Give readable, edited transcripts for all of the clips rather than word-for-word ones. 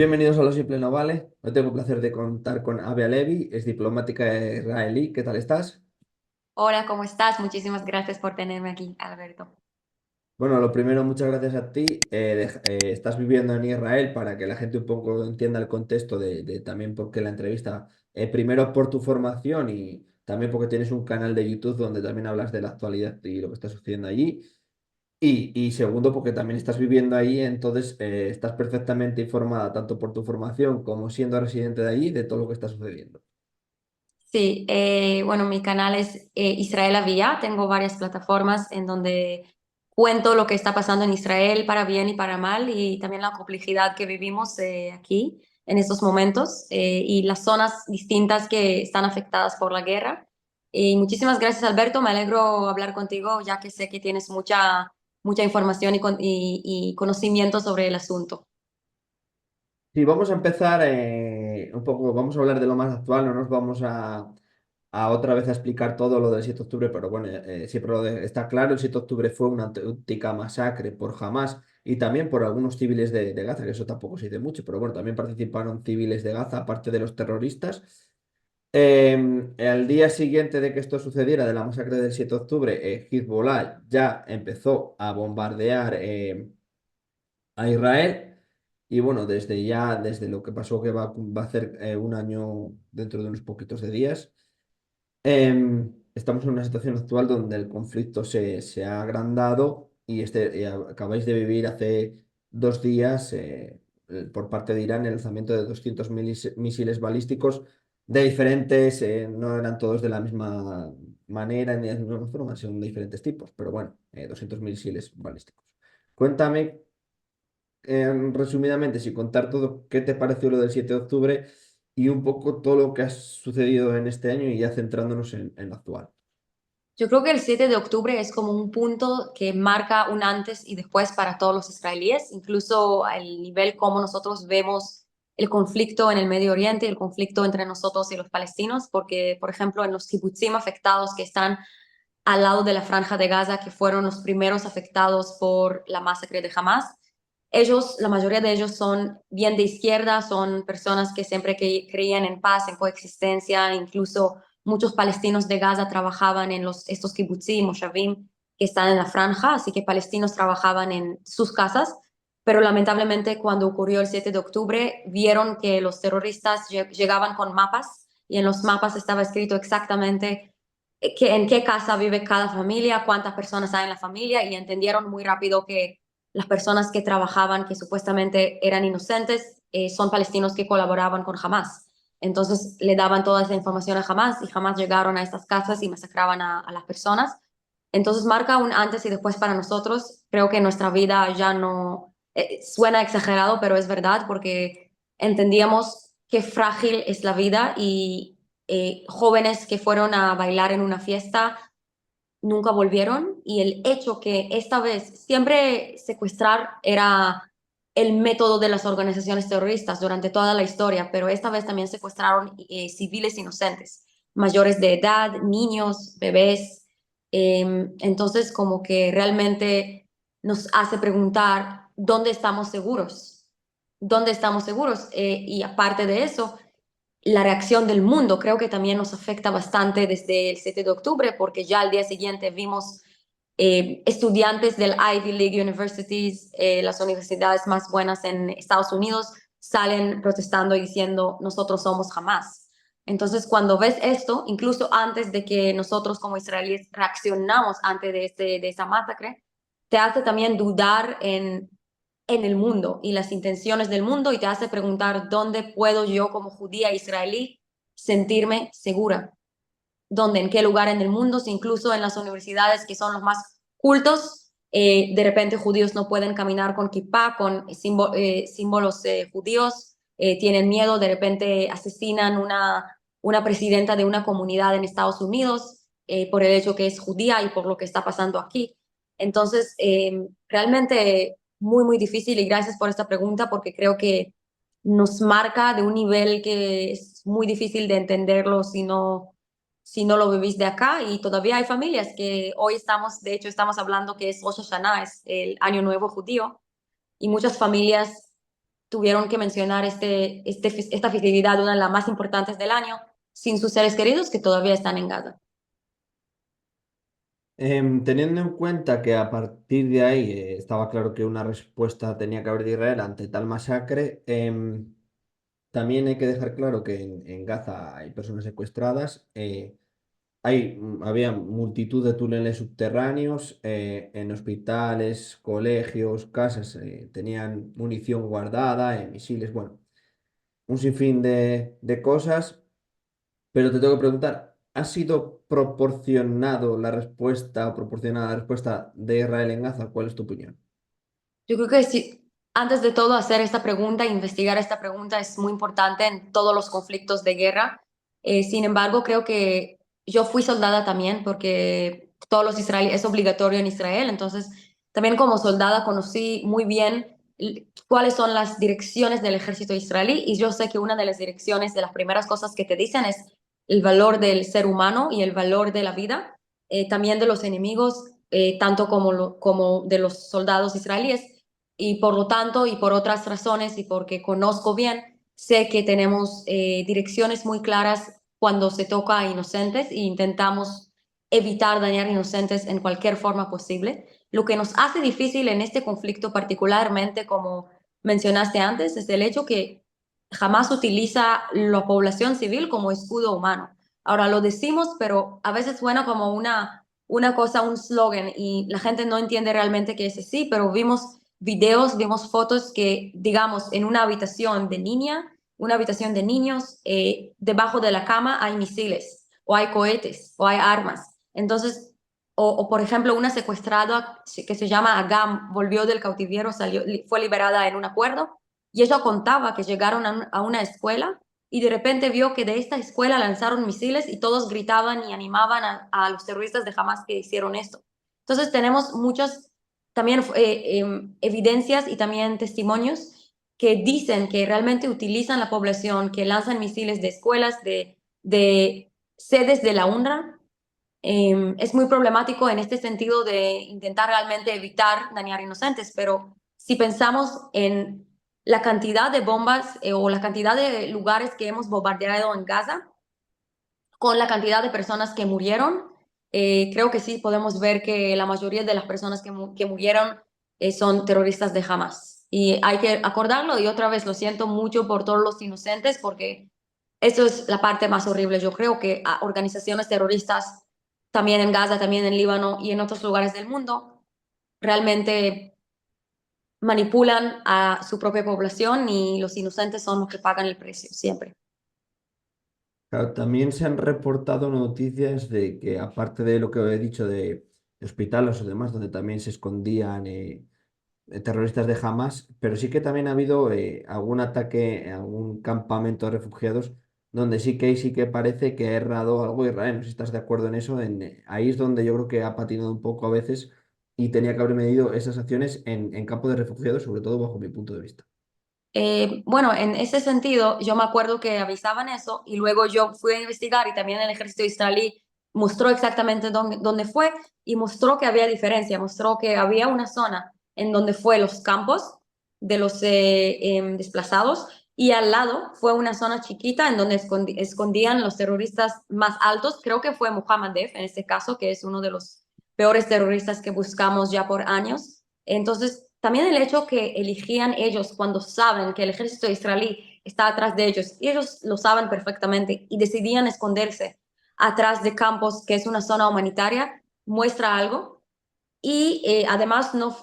Bienvenidos a Lo Simple No Vale. Hoy tengo el placer de contar con Avia Levi, es diplomática israelí. ¿Qué tal estás? Hola, ¿cómo estás? Muchísimas gracias por tenerme aquí, Alberto. Bueno, lo primero, muchas gracias a ti. Estás viviendo en Israel para que la gente un poco entienda el contexto de también por qué la entrevista. Primero por tu formación y también porque tienes un canal de YouTube donde también hablas de la actualidad y lo que está sucediendo allí. Y segundo, porque también estás viviendo ahí, entonces estás perfectamente informada tanto por tu formación como siendo residente de allí de todo lo que está sucediendo. Sí, bueno, mi canal es Israel Avia. Tengo varias plataformas en donde cuento lo que está pasando en Israel para bien y para mal y también la complejidad que vivimos aquí en estos momentos y las zonas distintas que están afectadas por la guerra. Y muchísimas gracias, Alberto. Me alegro hablar contigo ya que sé que tienes mucha información y conocimiento sobre el asunto. Sí, vamos a empezar un poco, vamos a hablar de lo más actual, no nos vamos a otra vez a explicar todo lo del 7 de octubre, pero bueno, siempre está claro, el 7 de octubre fue una auténtica masacre por Hamas y también por algunos civiles de Gaza, que eso tampoco se dice mucho, pero bueno, también participaron civiles de Gaza, aparte de los terroristas. Al día siguiente de que esto sucediera, de la masacre del 7 de octubre, Hezbollah ya empezó a bombardear a Israel. Y bueno, desde lo que pasó, que va a hacer un año dentro de unos poquitos de días, estamos en una situación actual donde el conflicto se ha agrandado y acabáis de vivir hace 2 días por parte de Irán el lanzamiento de 200 misiles balísticos de diferentes, no eran todos de la misma manera ni de la misma forma, son de diferentes tipos, pero bueno, 200 misiles balísticos. Cuéntame resumidamente, sin contar todo, ¿qué te pareció lo del 7 de octubre y un poco todo lo que ha sucedido en este año y ya centrándonos en lo actual? Yo creo que el 7 de octubre es como un punto que marca un antes y después para todos los israelíes, incluso el nivel como nosotros vemos el conflicto en el Medio Oriente, el conflicto entre nosotros y los palestinos, porque, por ejemplo, en los kibutzim afectados que están al lado de la Franja de Gaza, que fueron los primeros afectados por la masacre de Hamas, ellos, la mayoría de ellos son bien de izquierda, son personas que siempre creían en paz, en coexistencia, incluso muchos palestinos de Gaza trabajaban en estos kibutzim, moshavim, que están en la franja, así que palestinos trabajaban en sus casas, pero lamentablemente cuando ocurrió el 7 de octubre vieron que los terroristas llegaban con mapas y en los mapas estaba escrito exactamente en qué casa vive cada familia, cuántas personas hay en la familia y entendieron muy rápido que las personas que trabajaban, que supuestamente eran inocentes, son palestinos que colaboraban con Hamas. Entonces le daban toda esa información a Hamas y Hamas llegaron a estas casas y masacraban a las personas. Entonces marca un antes y después para nosotros. Creo que nuestra vida ya no suena exagerado, pero es verdad porque entendíamos qué frágil es la vida y jóvenes que fueron a bailar en una fiesta nunca volvieron y el hecho que esta vez siempre secuestrar era el método de las organizaciones terroristas durante toda la historia, pero esta vez también secuestraron civiles inocentes, mayores de edad, niños, bebés. Entonces, como que realmente nos hace preguntar, ¿dónde estamos seguros? ¿Dónde estamos seguros? Y aparte de eso, la reacción del mundo creo que también nos afecta bastante desde el 7 de octubre, porque ya al día siguiente vimos estudiantes del Ivy League Universities, las universidades más buenas en Estados Unidos, salen protestando y diciendo nosotros somos jamás. Entonces, cuando ves esto, incluso antes de que nosotros como israelíes reaccionamos ante de esa masacre, te hace también dudar en el mundo y las intenciones del mundo y te hace preguntar dónde puedo yo como judía israelí sentirme segura, dónde, en qué lugar en el mundo, si incluso en las universidades que son los más cultos, de repente judíos no pueden caminar con kippah, con símbolos judíos, tienen miedo, de repente asesinan una presidenta de una comunidad en Estados Unidos por el hecho que es judía y por lo que está pasando aquí. Entonces, realmente muy, muy difícil y gracias por esta pregunta porque creo que nos marca de un nivel que es muy difícil de entenderlo si no lo vivís de acá y todavía hay familias que hoy estamos, de hecho estamos hablando que es Rosh Hashanah, es el año nuevo judío y muchas familias tuvieron que mencionar esta festividad, una de las más importantes del año, sin sus seres queridos que todavía están en Gaza. Teniendo en cuenta que a partir de ahí estaba claro que una respuesta tenía que haber de Israel ante tal masacre, también hay que dejar claro que en Gaza hay personas secuestradas. Había multitud de túneles subterráneos en hospitales, colegios, casas, tenían munición guardada, misiles, bueno, un sinfín de cosas, pero te tengo que preguntar, ¿ha sido proporcionado la respuesta o proporcionada la respuesta de Israel en Gaza? ¿Cuál es tu opinión? Yo creo que sí, antes de todo hacer esta pregunta, investigar esta pregunta es muy importante en todos los conflictos de guerra. Sin embargo, creo que yo fui soldada también porque todos los israelíes es obligatorio en Israel, entonces también como soldada conocí muy bien cuáles son las direcciones del ejército israelí y yo sé que una de las direcciones, de las primeras cosas que te dicen es el valor del ser humano y el valor de la vida, también de los enemigos, tanto como de los soldados israelíes y por lo tanto y por otras razones y porque conozco bien, sé que tenemos direcciones muy claras cuando se toca a inocentes e intentamos evitar dañar inocentes en cualquier forma posible. Lo que nos hace difícil en este conflicto particularmente, como mencionaste antes, es el hecho que jamás utiliza la población civil como escudo humano. Ahora lo decimos, pero a veces suena como una cosa, un slogan, y la gente no entiende realmente qué es así, pero vimos videos, vimos fotos que, digamos, en una habitación de niña, una habitación de niños, debajo de la cama hay misiles, o hay cohetes, o hay armas. Entonces, por ejemplo, una secuestrada que se llama Agam volvió del cautiverio, salió, fue liberada en un acuerdo, y ella contaba que llegaron a una escuela y de repente vio que de esta escuela lanzaron misiles y todos gritaban y animaban a los terroristas de Hamas que hicieron esto. Entonces tenemos muchas también evidencias y también testimonios que dicen que realmente utilizan la población, que lanzan misiles de escuelas, de sedes de la UNRWA. Es muy problemático en este sentido de intentar realmente evitar dañar inocentes, pero si pensamos en la cantidad de bombas o la cantidad de lugares que hemos bombardeado en Gaza, con la cantidad de personas que murieron, creo que sí podemos ver que la mayoría de las personas que murieron son terroristas de Hamas. Y hay que acordarlo y otra vez lo siento mucho por todos los inocentes porque eso es la parte más horrible. Yo creo que a organizaciones terroristas, también en Gaza, también en Líbano y en otros lugares del mundo, realmente manipulan a su propia población y los inocentes son los que pagan el precio siempre. Claro, también se han reportado noticias de que, aparte de lo que he dicho de hospitales o demás, donde también se escondían terroristas de Hamas, pero sí que también ha habido algún ataque, algún campamento de refugiados, donde sí que parece que ha errado algo Israel. No sé si estás de acuerdo en eso. Ahí es donde yo creo que ha patinado un poco a veces y tenía que haber medido esas acciones en campo de refugiados, sobre todo bajo mi punto de vista. Bueno, en ese sentido, yo me acuerdo que avisaban eso y luego yo fui a investigar y también el ejército israelí mostró exactamente dónde fue y mostró que había diferencia, mostró que había una zona en donde fue los campos de los desplazados y al lado fue una zona chiquita en donde escondían los terroristas más altos, creo que fue Mohammed Def en este caso, que es uno de los peores terroristas que buscamos ya por años. Entonces, también el hecho que eligían ellos cuando saben que el ejército israelí está atrás de ellos, y ellos lo saben perfectamente, y decidían esconderse atrás de campos, que es una zona humanitaria, muestra algo. Y además, no,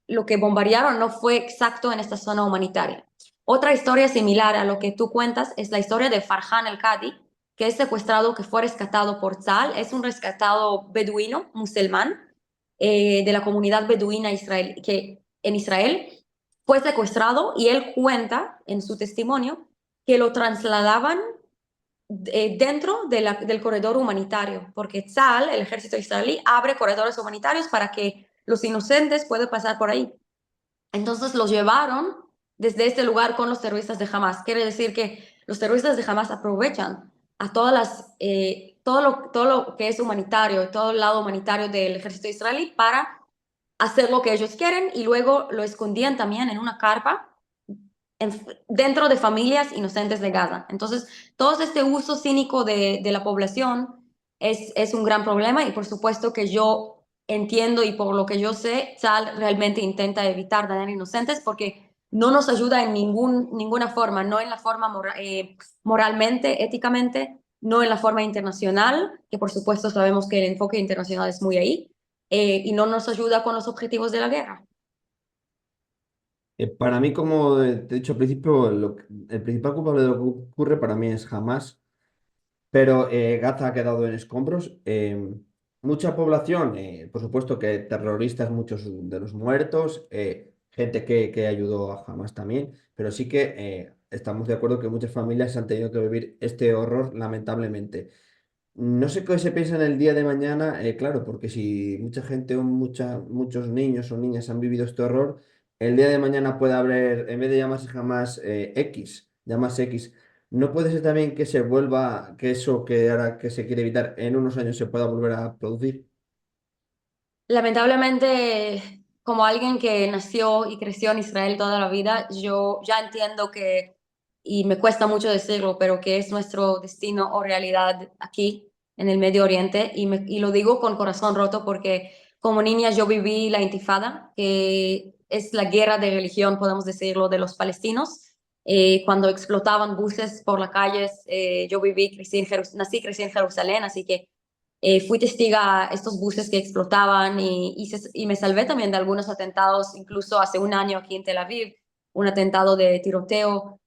lo que bombardearon no fue exacto en esta zona humanitaria. Otra historia similar a lo que tú cuentas es la historia de Farhan el-Qadi, que es secuestrado, que fue rescatado por Tzal, es un rescatado beduino, musulmán, de la comunidad beduina israel, que en Israel fue secuestrado y él cuenta en su testimonio que lo trasladaban dentro del corredor humanitario, porque Tzal, el ejército israelí, abre corredores humanitarios para que los inocentes puedan pasar por ahí. Entonces los llevaron desde este lugar con los terroristas de Hamas. Quiere decir que los terroristas de Hamas aprovechan a todo lo que es humanitario, todo el lado humanitario del ejército israelí para hacer lo que ellos quieren y luego lo escondían también en una carpa dentro de familias inocentes de Gaza. Entonces, todo este uso cínico de la población es un gran problema y por supuesto que yo entiendo y por lo que yo sé, Sal realmente intenta evitar dañar inocentes porque no nos ayuda en ninguna forma, no en la forma moralmente, éticamente, no en la forma internacional, que por supuesto sabemos que el enfoque internacional es muy ahí, y no nos ayuda con los objetivos de la guerra. Para mí, como te he dicho al principio, el principal culpable de lo que ocurre para mí es Hamas. Pero Gaza ha quedado en escombros. Mucha población, por supuesto que terroristas, muchos de los muertos, gente que ayudó a Hamas también, pero sí que estamos de acuerdo que muchas familias han tenido que vivir este horror lamentablemente. No sé qué se piensa en el día de mañana, claro, porque si mucha gente o muchos niños o niñas han vivido este horror, el día de mañana puede haber, en vez de llamarse jamás X, llamarse X, ¿no puede ser también que se vuelva, que eso que ahora que se quiere evitar en unos años se pueda volver a producir? Lamentablemente, como alguien que nació y creció en Israel toda la vida, yo ya entiendo que, y me cuesta mucho decirlo, pero que es nuestro destino o realidad aquí en el Medio Oriente. Y lo digo con corazón roto porque como niña yo viví la Intifada, que es la guerra de religión, podemos decirlo, de los palestinos. Cuando explotaban buses por las calles, yo viví, nací, crecí en Jerusalén, así que fui testiga a estos buses que explotaban y me salvé también de algunos atentados, incluso hace un año aquí en Tel Aviv, un atentado de tiroteo.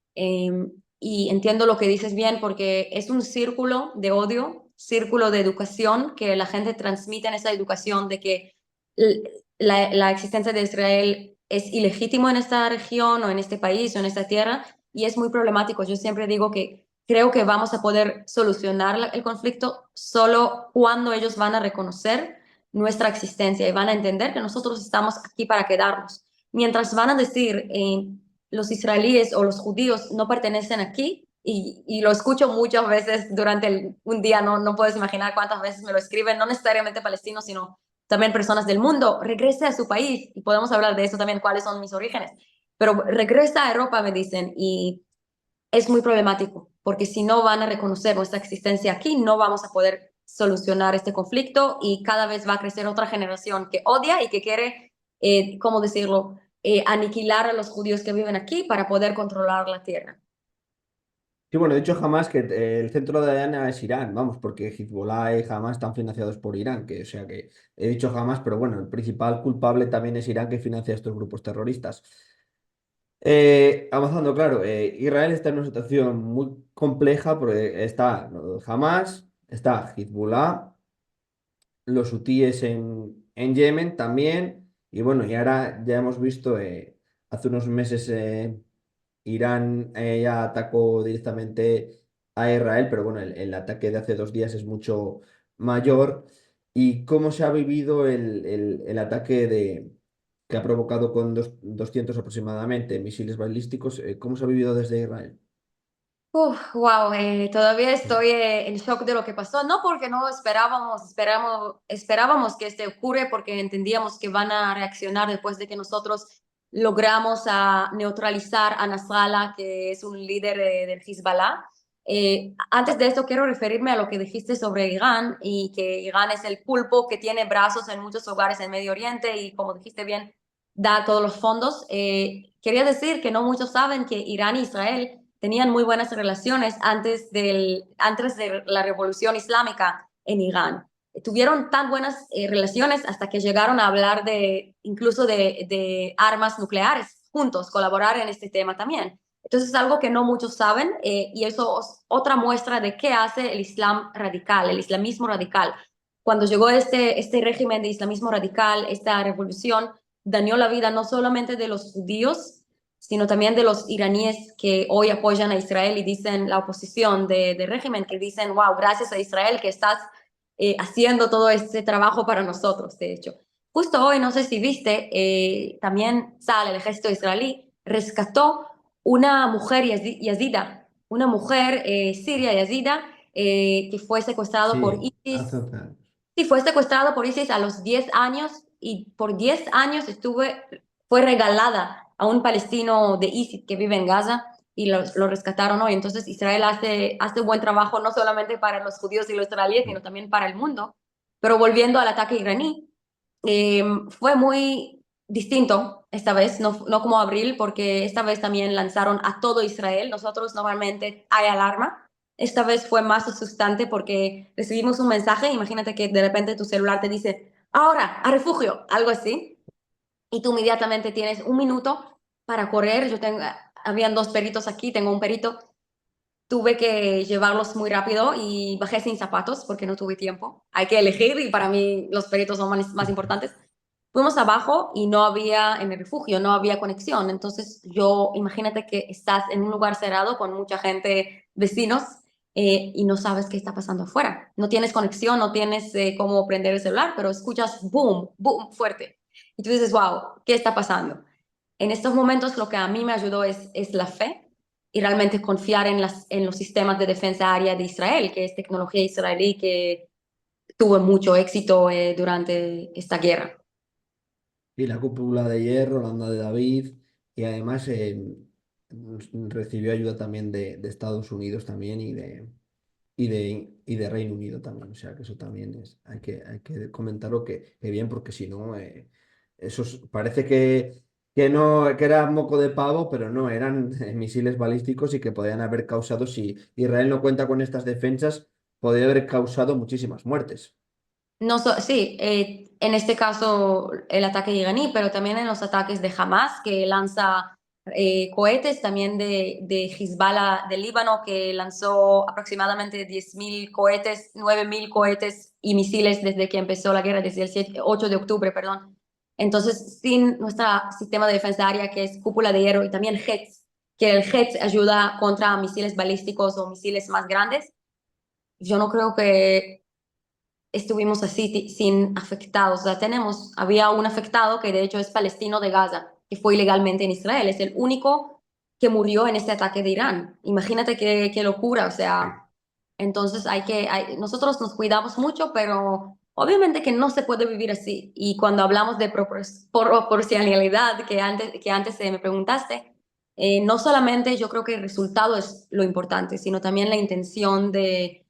Y entiendo lo que dices bien porque es un círculo de odio, círculo de educación que la gente transmite en esa educación de que la existencia de Israel es ilegítimo en esta región o en este país o en esta tierra y es muy problemático. Yo siempre digo que creo que vamos a poder solucionar el conflicto solo cuando ellos van a reconocer nuestra existencia y van a entender que nosotros estamos aquí para quedarnos. Mientras van a decir los israelíes o los judíos no pertenecen aquí, y lo escucho muchas veces durante un día, no puedes imaginar cuántas veces me lo escriben, no necesariamente palestinos, sino también personas del mundo, regrese a su país, y podemos hablar de eso también, cuáles son mis orígenes, pero regresa a Europa, me dicen, y es muy problemático, porque si no van a reconocer nuestra existencia aquí, no vamos a poder solucionar este conflicto y cada vez va a crecer otra generación que odia y que quiere, ¿cómo decirlo?, aniquilar a los judíos que viven aquí para poder controlar la tierra. Sí, bueno, he dicho jamás que el centro de Diana es Irán, vamos, porque Hezbollah y Hamas están financiados por Irán, que o sea que he dicho jamás, pero bueno, el principal culpable también es Irán que financia estos grupos terroristas. Avanzando, claro, Israel está en una situación muy compleja porque está Hamas, está Hezbollah, los hutíes en Yemen también, y bueno, y ahora ya hemos visto hace unos meses Irán ya atacó directamente a Israel, pero bueno, el ataque de hace 2 días es mucho mayor. ¿Y cómo se ha vivido el ataque que ha provocado con 200 aproximadamente misiles balísticos? ¿Cómo se ha vivido desde Israel? Wow, todavía estoy en shock de lo que pasó, no porque no esperábamos que este ocurre porque entendíamos que van a reaccionar después de que nosotros logramos a neutralizar a Nasrallah, que es un líder del Hezbollah. Antes de esto quiero referirme a lo que dijiste sobre Irán y que Irán es el pulpo que tiene brazos en muchos hogares en Medio Oriente y como dijiste bien, da todos los fondos. Quería decir que no muchos saben que Irán e Israel tenían muy buenas relaciones antes de la revolución islámica en Irán. Tuvieron tan buenas relaciones hasta que llegaron a hablar incluso de armas nucleares juntos, colaborar en este tema también. Entonces es algo que no muchos saben y eso es otra muestra de qué hace el Islam radical, el islamismo radical. Cuando llegó este régimen de islamismo radical, esta revolución, dañó la vida no solamente de los judíos, sino también de los iraníes que hoy apoyan a Israel y dicen la oposición de régimen, que dicen, wow, gracias a Israel que estás haciendo todo este trabajo para nosotros, de hecho. Justo hoy, no sé si viste, también sale el ejército israelí, rescató una mujer yazida, una mujer siria yazida que fue secuestrado por Sí, hace ISIS. 11 años. Sí, fue secuestrado por ISIS a los 10 años y por 10 años fue regalada a un palestino de ISIS que vive en Gaza y lo rescataron hoy. Entonces Israel hace buen trabajo no solamente para los judíos y los israelíes, sino también para el mundo. Pero volviendo al ataque iraní, fue muy distinto esta vez, no como abril, porque esta vez también lanzaron a todo Israel. Nosotros normalmente hay alarma. Esta vez fue más asustante porque recibimos un mensaje. Imagínate que de repente tu celular te dice, ahora, a refugio, algo así. Y tú inmediatamente tienes un minuto para correr. Habían dos peritos aquí, tengo un perito. Tuve que llevarlos muy rápido y bajé sin zapatos porque no tuve tiempo. Hay que elegir y para mí los peritos son más importantes. Fuimos abajo y no había, en el refugio, no había conexión. Entonces imagínate que estás en un lugar cerrado con mucha gente, vecinos, y no sabes qué está pasando afuera. No tienes conexión, no tienes cómo prender el celular, pero escuchas boom, boom, fuerte. Y tú dices, wow, ¿qué está pasando? En estos momentos lo que a mí me ayudó es la fe y realmente confiar en los sistemas de defensa aérea de Israel, que es tecnología israelí que tuvo mucho éxito durante esta guerra. Y la cúpula de hierro, la onda de David, y además recibió ayuda también de Estados Unidos también y de Reino Unido también. O sea que eso también hay que comentarlo que bien, porque si no, parece que no, que era moco de pavo, pero no, eran misiles balísticos y que podían haber causado, si Israel no cuenta con estas defensas, podría haber causado muchísimas muertes. No sí, en este caso el ataque iraní, pero también en los ataques de Hamas, que lanza cohetes, también de Hezbollah del Líbano, que lanzó aproximadamente 10.000 cohetes, 9.000 cohetes y misiles desde que empezó la guerra, desde el 8 de octubre, perdón. Entonces, sin nuestro sistema de defensa aérea, que es cúpula de hierro, y también HETS, que el HETS ayuda contra misiles balísticos o misiles más grandes, yo no creo que estuvimos así sin afectados. O sea, había un afectado que de hecho es palestino de Gaza, que fue ilegalmente en Israel. Es el único que murió en este ataque de Irán. Imagínate qué locura. O sea, entonces nosotros nos cuidamos mucho, pero obviamente que no se puede vivir así. Y cuando hablamos de proporcionalidad, que antes me preguntaste, no solamente yo creo que el resultado es lo importante, sino también la intención de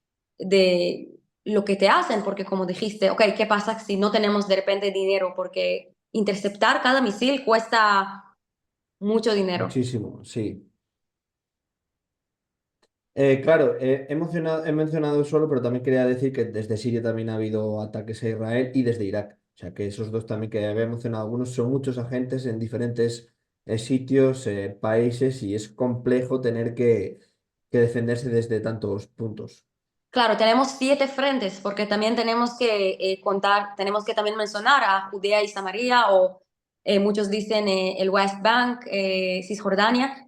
lo que te hacen, porque como dijiste, ok, ¿qué pasa si no tenemos de repente dinero? Porque interceptar cada misil cuesta mucho dinero. Muchísimo, sí. Claro, he mencionado solo, pero también quería decir que desde Siria también ha habido ataques a Israel y desde Irak. O sea que esos dos también que había mencionado algunos son muchos agentes en diferentes sitios, países, y es complejo tener que defenderse desde tantos puntos. Claro, tenemos 7 frentes, porque también tenemos que tenemos que también mencionar a Judea y Samaria, o muchos dicen el West Bank, Cisjordania.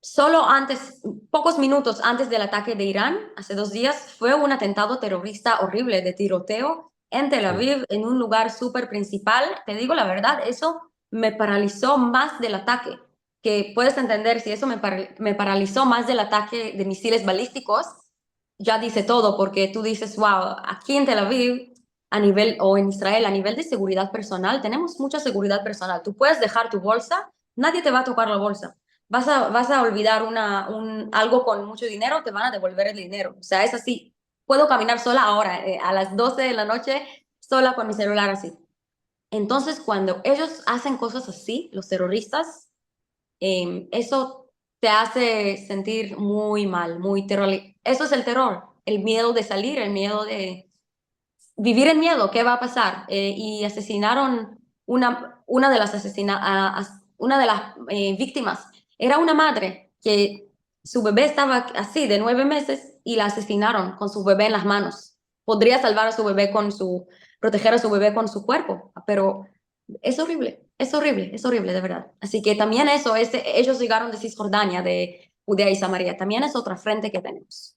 Solo antes, pocos minutos antes del ataque de Irán, hace 2 días, fue un atentado terrorista horrible de tiroteo en Tel Sí, Aviv, en un lugar súper principal. Te digo la verdad, eso me paralizó más del ataque, que puedes entender si eso me paralizó más del ataque de misiles balísticos. Ya dice todo, porque tú dices, wow, aquí en Tel Aviv, o en Israel, a nivel de seguridad personal, tenemos mucha seguridad personal. Tú puedes dejar tu bolsa, nadie te va a tocar la bolsa. Vas a olvidar algo con mucho dinero, te van a devolver el dinero. O sea, es así. Puedo caminar sola ahora, a las 12 de la noche, sola con mi celular así. Entonces, cuando ellos hacen cosas así, los terroristas, eso te hace sentir muy mal, muy terror. Eso es el terror, el miedo de salir, el miedo de vivir en miedo, ¿qué va a pasar? Y asesinaron una de las víctimas. Era una madre que su bebé estaba así, de 9 meses, y la asesinaron con su bebé en las manos. Podría salvar a su bebé proteger a su bebé con su cuerpo, pero es horrible, es horrible, es horrible, de verdad. Así que también ellos llegaron de Cisjordania, de Judea y Samaria, también es otra frente que tenemos.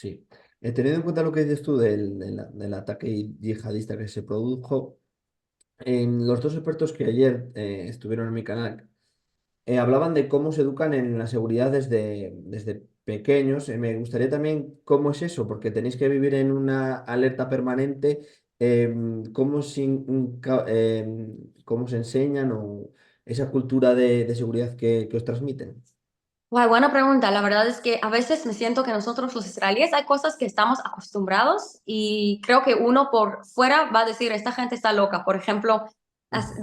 sí. Teniendo en cuenta lo que dices tú del ataque yihadista que se produjo, en los dos expertos que ayer estuvieron en mi canal, hablaban de cómo se educan en la seguridad desde pequeños. Me gustaría también cómo es eso, porque tenéis que vivir en una alerta permanente. cómo se enseñan o esa cultura de seguridad que os transmiten? Guay, buena pregunta. La verdad es que a veces me siento que nosotros los israelíes hay cosas que estamos acostumbrados y creo que uno por fuera va a decir, esta gente está loca. Por ejemplo,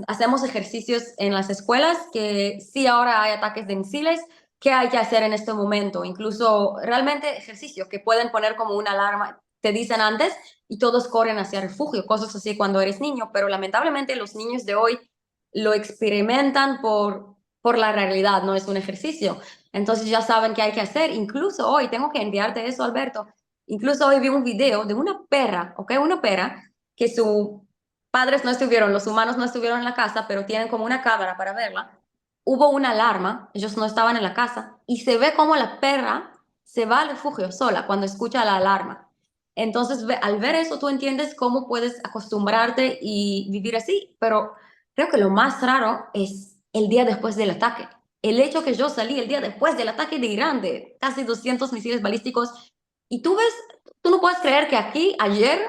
hacemos ejercicios en las escuelas que sí ahora hay ataques de misiles, ¿qué hay que hacer en este momento? Incluso realmente ejercicios que pueden poner como una alarma, te dicen antes y todos corren hacia refugio, cosas así cuando eres niño, pero lamentablemente los niños de hoy lo experimentan por la realidad, no es un ejercicio. Entonces ya saben qué hay que hacer. Incluso hoy, tengo que enviarte eso, Alberto. Incluso hoy vi un video de una perra, ¿ok? Una perra que sus padres no estuvieron, los humanos no estuvieron en la casa, pero tienen como una cámara para verla. Hubo una alarma, ellos no estaban en la casa, y se ve como la perra se va al refugio sola cuando escucha la alarma. Entonces, al ver eso, tú entiendes cómo puedes acostumbrarte y vivir así, pero creo que lo más raro es el día después del ataque. El hecho que yo salí el día después del ataque de Irán de casi 200 misiles balísticos y tú ves, tú no puedes creer que aquí ayer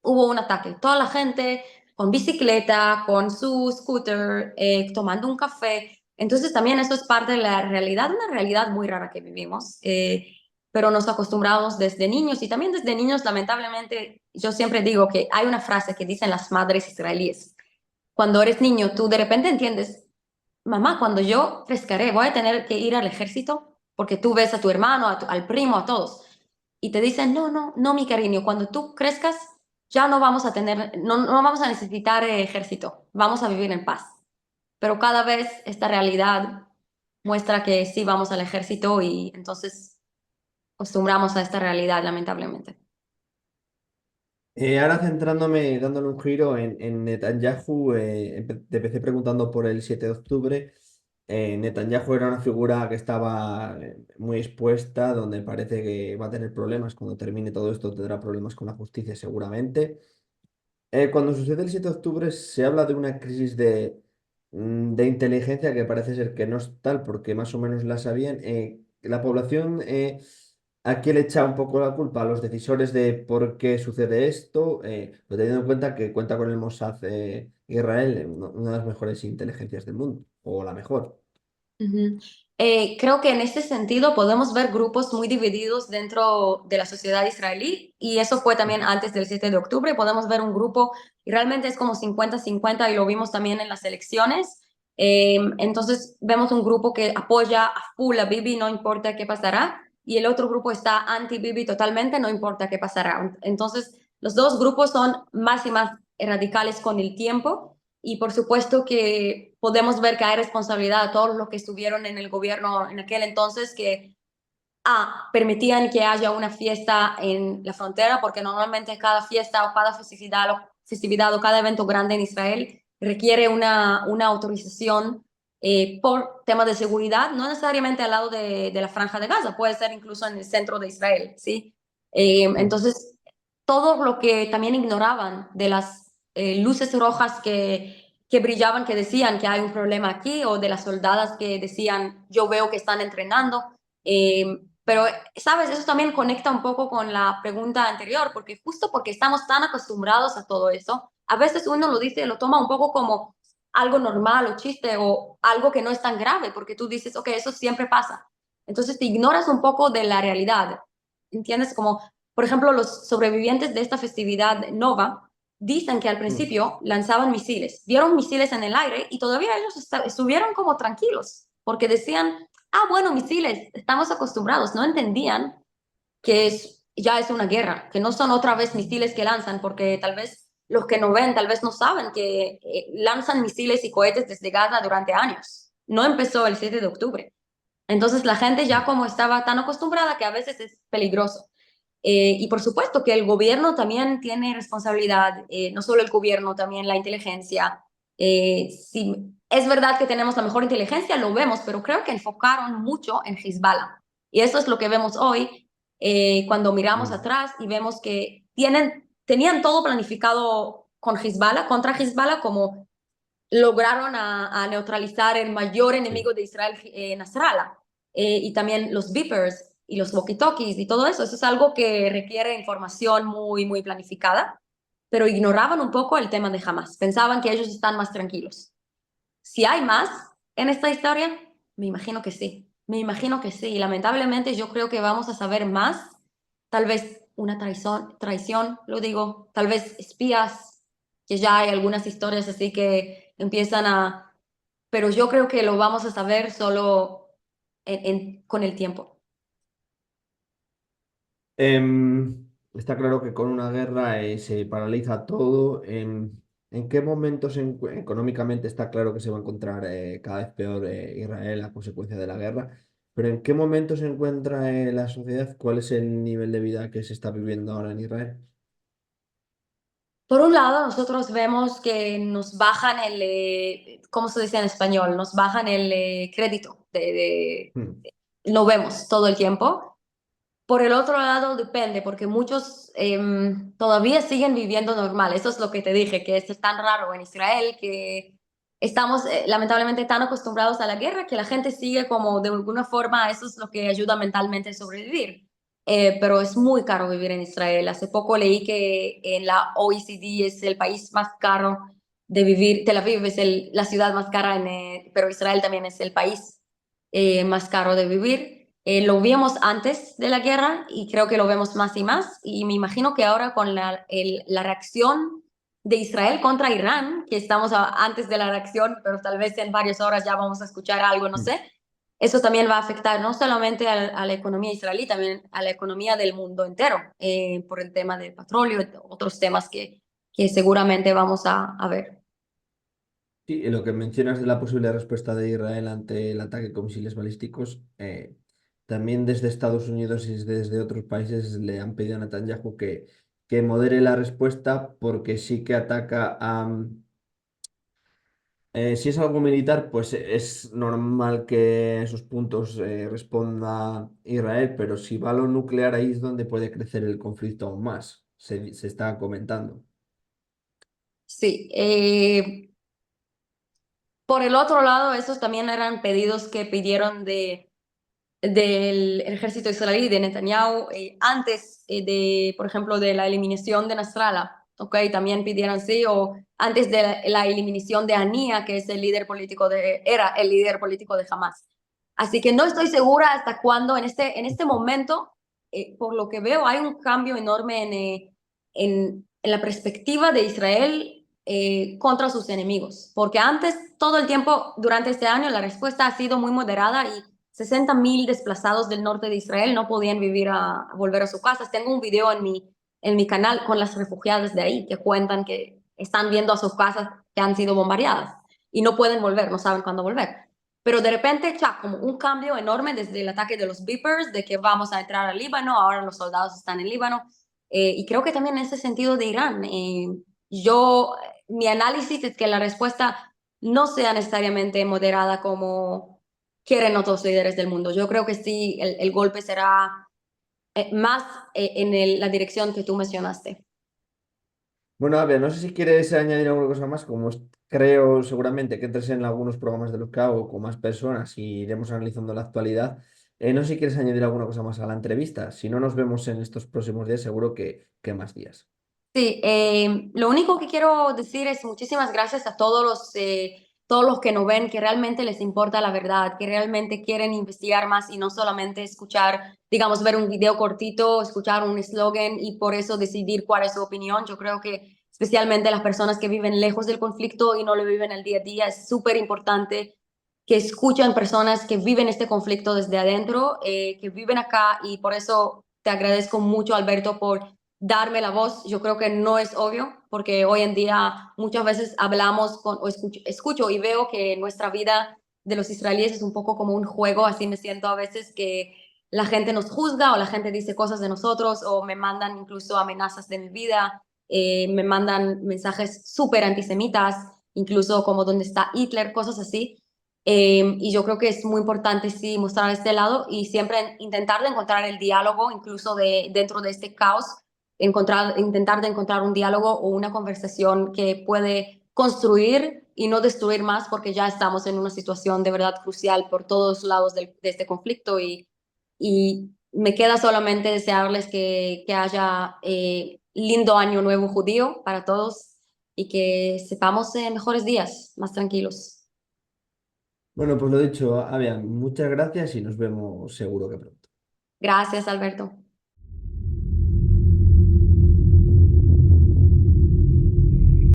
hubo un ataque. Toda la gente con bicicleta, con su scooter, tomando un café. Entonces también eso es parte de la realidad, una realidad muy rara que vivimos, pero nos acostumbramos desde niños y también desde niños lamentablemente yo siempre digo que hay una frase que dicen las madres israelíes. Cuando eres niño, tú de repente entiendes, mamá, cuando yo crezcaré, voy a tener que ir al ejército porque tú ves a tu hermano, al primo, a todos. Y te dicen, no, no, no, mi cariño, cuando tú crezcas ya no vamos a tener, no, no vamos a necesitar ejército, vamos a vivir en paz. Pero cada vez esta realidad muestra que sí vamos al ejército y entonces acostumbramos a esta realidad, lamentablemente. Ahora centrándome, dándole un giro en Netanyahu, te empecé preguntando por el 7 de octubre. Netanyahu era una figura que estaba muy expuesta, donde parece que va a tener problemas. Cuando termine todo esto, tendrá problemas con la justicia seguramente. Cuando sucede el 7 de octubre, se habla de una crisis de inteligencia que parece ser que no es tal, porque más o menos la sabían. La población. Aquí le echa un poco la culpa a los decisores de por qué sucede esto, pero teniendo en cuenta que cuenta con el Mossad Israel, una de las mejores inteligencias del mundo, o la mejor. Ujú. Creo que en este sentido podemos ver grupos muy divididos dentro de la sociedad israelí y eso fue también antes del 7 de octubre. Podemos ver un grupo y realmente es como 50-50 y lo vimos también en las elecciones. Entonces vemos un grupo que apoya a full a Bibi, no importa qué pasará, y el otro grupo está anti-Bibi totalmente, no importa qué pasará. Entonces los dos grupos son más y más radicales con el tiempo. Y por supuesto que podemos ver que hay responsabilidad a todos los que estuvieron en el gobierno en aquel entonces que permitían que haya una fiesta en la frontera, porque normalmente cada fiesta o cada festividad o cada evento grande en Israel requiere una autorización por temas de seguridad, no necesariamente al lado de la franja de Gaza, puede ser incluso en el centro de Israel, ¿sí? Entonces, todo lo que también ignoraban de las luces rojas que brillaban, que decían que hay un problema aquí, o de las soldadas que decían, yo veo que están entrenando. Pero, ¿sabes? Eso también conecta un poco con la pregunta anterior, porque justo porque estamos tan acostumbrados a todo eso, a veces uno lo dice, lo toma un poco como algo normal o chiste o algo que no es tan grave, porque tú dices, ok, eso siempre pasa. Entonces te ignoras un poco de la realidad. ¿Entiendes? Como, por ejemplo, los sobrevivientes de esta festividad Nova dicen que al Mm. principio lanzaban misiles, vieron misiles en el aire y todavía ellos estuvieron como tranquilos, porque decían, bueno, misiles, estamos acostumbrados, no entendían que ya es una guerra, que no son otra vez misiles que lanzan, porque tal vez los que no ven, tal vez no saben que lanzan misiles y cohetes desde Gaza durante años. No empezó el 7 de octubre. Entonces la gente ya como estaba tan acostumbrada que a veces es peligroso. Y por supuesto que el gobierno también tiene responsabilidad, no solo el gobierno, también la inteligencia. Si es verdad que tenemos la mejor inteligencia, lo vemos, pero creo que enfocaron mucho en Hezbollah. Y eso es lo que vemos hoy cuando miramos Mm. atrás y vemos que tenían todo planificado con Hezbollah, contra Hezbollah, como lograron neutralizar el mayor Sí. enemigo de Israel, Nasrallah, y también los beepers y los walkie-talkies y todo eso. Eso es algo que requiere información muy, muy planificada. pero ignoraban un poco el tema de Hamas. Pensaban que ellos están más tranquilos. Si hay más en esta historia, me imagino que sí. Me imagino que sí. Y lamentablemente yo creo que vamos a saber más. Tal vez una traición, lo digo. Tal vez espías, que ya hay algunas historias así que empiezan a... Pero yo creo que lo vamos a saber solo con el tiempo. Está claro que con una guerra se paraliza todo. ¿En qué momentos económicamente está claro que se va a encontrar cada vez peor Israel a consecuencia de la guerra? Pero ¿en qué momento se encuentra la sociedad? ¿Cuál es el nivel de vida que se está viviendo ahora en Israel? Por un lado, nosotros vemos que nos bajan ¿cómo se dice en español? Nos bajan el crédito. Hmm. Lo vemos todo el tiempo. Por el otro lado, depende, porque muchos todavía siguen viviendo normal. Eso es lo que te dije, que es tan raro en Israel, que estamos lamentablemente tan acostumbrados a la guerra que la gente sigue como de alguna forma, eso es lo que ayuda mentalmente a sobrevivir. Pero es muy caro vivir en Israel. Hace poco leí que en la OECD es el país más caro de vivir. Tel Aviv es la ciudad más cara, pero Israel también es el país más caro de vivir. Lo vimos antes de la guerra y creo que lo vemos más y más. Y me imagino que ahora con la reacción de Israel contra Irán, que estamos antes de la reacción, pero tal vez en varias horas ya vamos a escuchar algo, no Hmm. sé. Eso también va a afectar no solamente a la economía israelí, también a la economía del mundo entero, por el tema del petróleo y otros temas que seguramente vamos a ver. Sí, y lo que mencionas de la posible respuesta de Israel ante el ataque con misiles balísticos, también desde Estados Unidos y desde otros países le han pedido a Netanyahu que modere la respuesta porque sí que ataca a... si es algo militar, pues es normal que en esos puntos responda Israel, pero si va a lo nuclear ahí es donde puede crecer el conflicto aún más, se está comentando. Sí, por el otro lado, esos también eran pedidos que pidieron del ejército israelí, de Netanyahu, antes por ejemplo, de la eliminación de Nasrallah, ¿ok? También pidieron sí, o antes de la eliminación de Hania, que es era el líder político de Hamas. Así que no estoy segura hasta cuándo, en este momento, por lo que veo, hay un cambio enorme en la perspectiva de Israel contra sus enemigos, porque antes, todo el tiempo, durante este año, la respuesta ha sido muy moderada y 60.000 desplazados del norte de Israel no podían volver a sus casas. Tengo un video en mi canal con las refugiadas de ahí que cuentan que están viendo a sus casas que han sido bombardeadas y no pueden volver, no saben cuándo volver. Pero de repente, ya, como un cambio enorme desde el ataque de los Beepers, de que vamos a entrar al Líbano, ahora los soldados están en Líbano. Y creo que también en ese sentido de Irán, mi análisis es que la respuesta no sea necesariamente moderada como quieren otros líderes del mundo. Yo creo que sí, el golpe será más en la dirección que tú mencionaste. Bueno, a ver, no sé si quieres añadir alguna cosa más, como creo seguramente que entres en algunos programas de los que hago con más personas y iremos analizando la actualidad. No sé si quieres añadir alguna cosa más a la entrevista. Si no nos vemos en estos próximos días, seguro que más días. Sí, lo único que quiero decir es muchísimas gracias a todos los que nos ven, que realmente les importa la verdad, que realmente quieren investigar más y no solamente escuchar, digamos, ver un video cortito, escuchar un eslogan y por eso decidir cuál es su opinión. Yo creo que especialmente las personas que viven lejos del conflicto y no lo viven el día a día, es súper importante que escuchen personas que viven este conflicto desde adentro, que viven acá y por eso te agradezco mucho, Alberto, por darme la voz. Yo creo que no es obvio, porque hoy en día muchas veces hablamos o escucho y veo que nuestra vida de los israelíes es un poco como un juego, así me siento a veces que la gente nos juzga o la gente dice cosas de nosotros o me mandan incluso amenazas de mi vida, me mandan mensajes súper antisemitas, incluso como dónde está Hitler, cosas así. Y yo creo que es muy importante sí mostrar este lado y siempre intentar de encontrar el diálogo, incluso dentro de este caos, intentar de encontrar un diálogo o una conversación que puede construir y no destruir más, porque ya estamos en una situación de verdad crucial por todos lados de este conflicto y me queda solamente desearles que haya lindo año nuevo judío para todos y que sepamos mejores días, más tranquilos. Bueno, pues lo dicho, Avian, muchas gracias y nos vemos seguro que pronto. Gracias, Alberto.